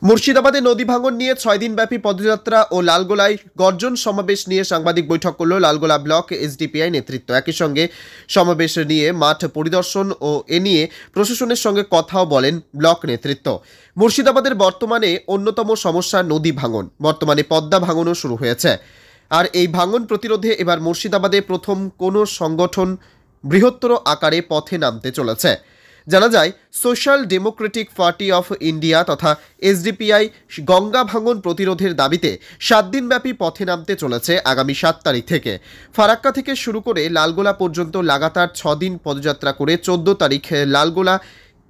মুর্শিদাবাদে নদী ভাঙন নিয়ে 6 দিনব্যাপী পদযাত্রা ও লালগোলায় গর্জন সমাবেশ নিয়ে সাংবাদিক বৈঠক করল লালগোলা ব্লক এসডিপিআই নেতৃত্ব। একই সঙ্গে সমাবেশ নিয়ে মাঠ পরিদর্শন ও এ নিয়ে প্রশাসনের সঙ্গে কথাও বলেন ব্লক নেতৃত্ব। মুর্শিদাবাদের বর্তমানে অন্যতম সমস্যা নদী ভাঙন। বর্তমানে পদ্মা ভাঙনও শুরু হয়েছে। আর এই ভাঙন প্রতিরোধে এবার মুর্শিদাবাদে প্রথম কোনো সংগঠন বৃহত্তর আকারে পথে নামতে চলেছে। জানা যায়, social Democratic party of India তথা এসডিপিআই গঙ্গা ভাঙন প্রতিরোধের দাবিতে 7 দিনব্যাপী পথে নামতে চলেছে আগামী 7 তারিখ থেকে। ফারাক্কা থেকে শুরু করে লালগোলা পর্যন্ত লাগাতার 6 দিন পদযাত্রা করে 14 তারিখ লালগোলা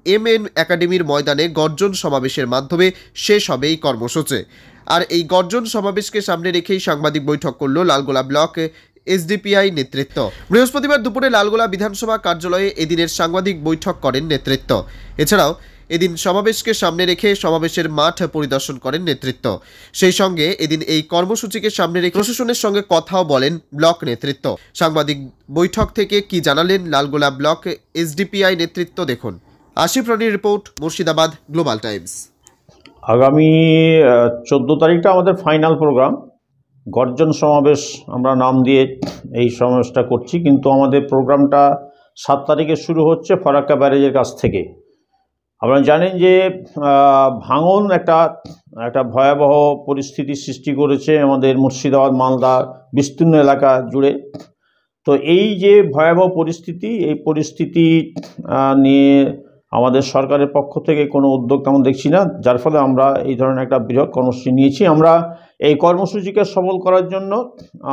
এমএন একাডেমির ময়দানে গর্জন সমাবেশের মাধ্যমে শেষ হবে এই কর্মসূচি। আর এই গর্জন সমাবেশকে সামনে রেখেই সাংবাদিক বৈঠক করল লালগোলা ব্লক এসডিপিআই নেতৃত্ব। বৃহস্পতিবার দুপুরে লালগোলা বিধানসভা কার্যালয়ে এদিনের সাংবাদিক বৈঠক করেন নেতৃত্ব। এছাড়াও এদিন সমাবেশকে সামনে রেখে সমাবেশের মাঠ পরিদর্শন করেন নেতৃত্ব। সেই সঙ্গে এদিন এই কর্মসূচিকে সামনে রেখে প্রশাসনের সঙ্গে কথাও বলেন ব্লক নেতৃত্ব। সাংবাদিক বৈঠক থেকে কি জানালেন লালগোলা ব্লক এসডিপিআই নেতৃত্ব দেখুন। আশিফ রানীর রিপোর্ট, মুর্শিদাবাদ গ্লোবাল টাইমস। আগামী 14 তারিখটা আমাদের ফাইনাল প্রোগ্রাম। গর্জন সমাবেশ আমরা নাম দিয়ে এই সমাবেশটা করছি, কিন্তু আমাদের প্রোগ্রামটা 7 তারিখে শুরু হচ্ছে ফারাক্কা ব্যারেজের কাছ থেকে। আপনারা জানেন যে ভাঙন একটা ভয়াবহ পরিস্থিতির সৃষ্টি করেছে আমাদের মুর্শিদাবাদ মালদা বিস্তীর্ণ এলাকা জুড়ে। তো এই যে ভয়াবহ পরিস্থিতি, এই পরিস্থিতি নিয়ে আমাদের সরকারের পক্ষ থেকে কোনো উদ্যোগ তেমন দেখছি না, যার ফলে আমরা এই ধরনের একটা বৃহৎ কর্মসূচি নিয়েছি। আমরা এই কর্মসূচিকে সফল করার জন্য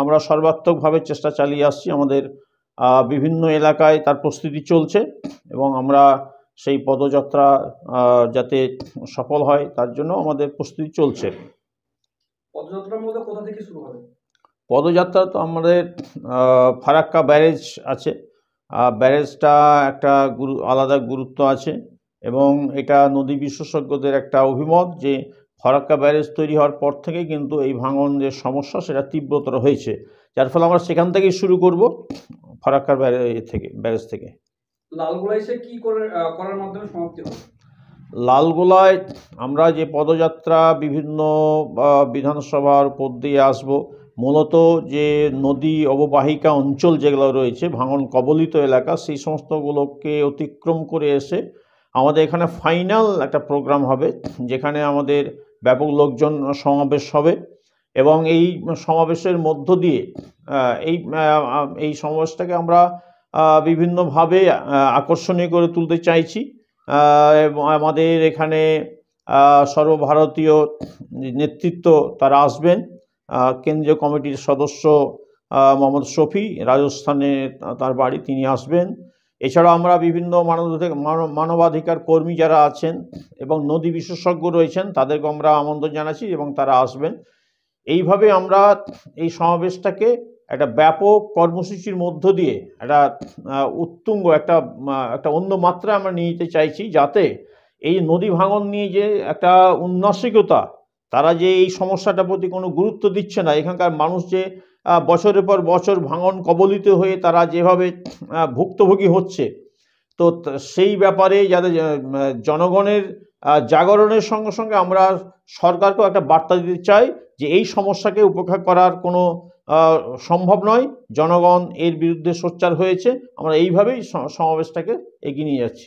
আমরা সর্বাত্মকভাবে চেষ্টা চালিয়ে আসছি। আমাদের বিভিন্ন এলাকায় তার প্রস্তুতি চলছে এবং আমরা সেই পদযাত্রা যাতে সফল হয় তার জন্য আমাদের প্রস্তুতি চলছে। পদযাত্রার মধ্যে কোথা থেকে শুরু হবে? পদযাত্রা তো আমাদের ফারাক্কা ব্যারেজ আছে। ব্যারেজটা একটা আলাদা গুরুত্ব আছে এবং এটা নদী বিশেষজ্ঞদের একটা অভিমত যে ফারাক্কা ব্যারেজ তৈরি হওয়ার পর থেকে কিন্তু এই ভাঙন যে সমস্যা সেটা তীব্রতর হয়েছে, যার ফলে আমরা সেখান থেকেই শুরু করব, ফারাক্কার ব্যারেজ থেকে। লালগোলায় এসে কি করার মাধ্যমে সমাপ্তি হবে? লালগোলায় আমরা যে পদযাত্রা বিভিন্ন বিধানসভার উপর দিয়ে আসবো, মূলত যে নদী অববাহিকা অঞ্চল যেগুলো রয়েছে ভাঙন কবলিত এলাকা, সেই সমস্তগুলোকে অতিক্রম করে এসে আমাদের এখানে ফাইনাল একটা প্রোগ্রাম হবে, যেখানে আমাদের ব্যাপক লোকজন সমাবেশ হবে এবং এই সমাবেশের মধ্য দিয়ে এই সমাবেশটাকে আমরা বিভিন্নভাবে আকর্ষণীয় করে তুলতে চাইছি। আমাদের এখানে সর্বভারতীয় নেতৃত্ব তারা আসবেন। কেন্দ্রীয় কমিটির সদস্য মোহাম্মদ শফি, রাজস্থানে তার বাড়ি, তিনি আসবেন। এছাড়াও আমরা বিভিন্ন মানবাধিকার কর্মী যারা আছেন এবং নদী বিশেষজ্ঞ রয়েছেন তাদেরকে আমরা আমন্ত্রণ জানাচ্ছি এবং তারা আসবেন। এইভাবে আমরা এই সমাবেশটাকে একটা ব্যাপক কর্মসূচির মধ্য দিয়ে একটা উত্তুঙ্গ একটা অন্য মাত্রা আমরা নিয়ে যেতে চাইছি, যাতে এই নদী ভাঙন নিয়ে যে একটা উন্নাসিকতা, তারা যে এই সমস্যাটার প্রতি কোনো গুরুত্ব দিচ্ছে না, এখানকার মানুষ যে বছরের পর বছর ভাঙন কবলিত হয়ে তারা যেভাবে ভুক্তভোগী হচ্ছে, তো সেই ব্যাপারে যাদের জনগণের জাগরণের সঙ্গে সঙ্গে আমরা সরকারকেও একটা বার্তা দিতে চাই যে এই সমস্যাকে উপেক্ষা করার কোনো সম্ভব নয়। জনগণ এর বিরুদ্ধে সোচ্চার হয়েছে। আমরা এইভাবেই সমাবেশটাকে এগিয়ে নিয়ে যাচ্ছি।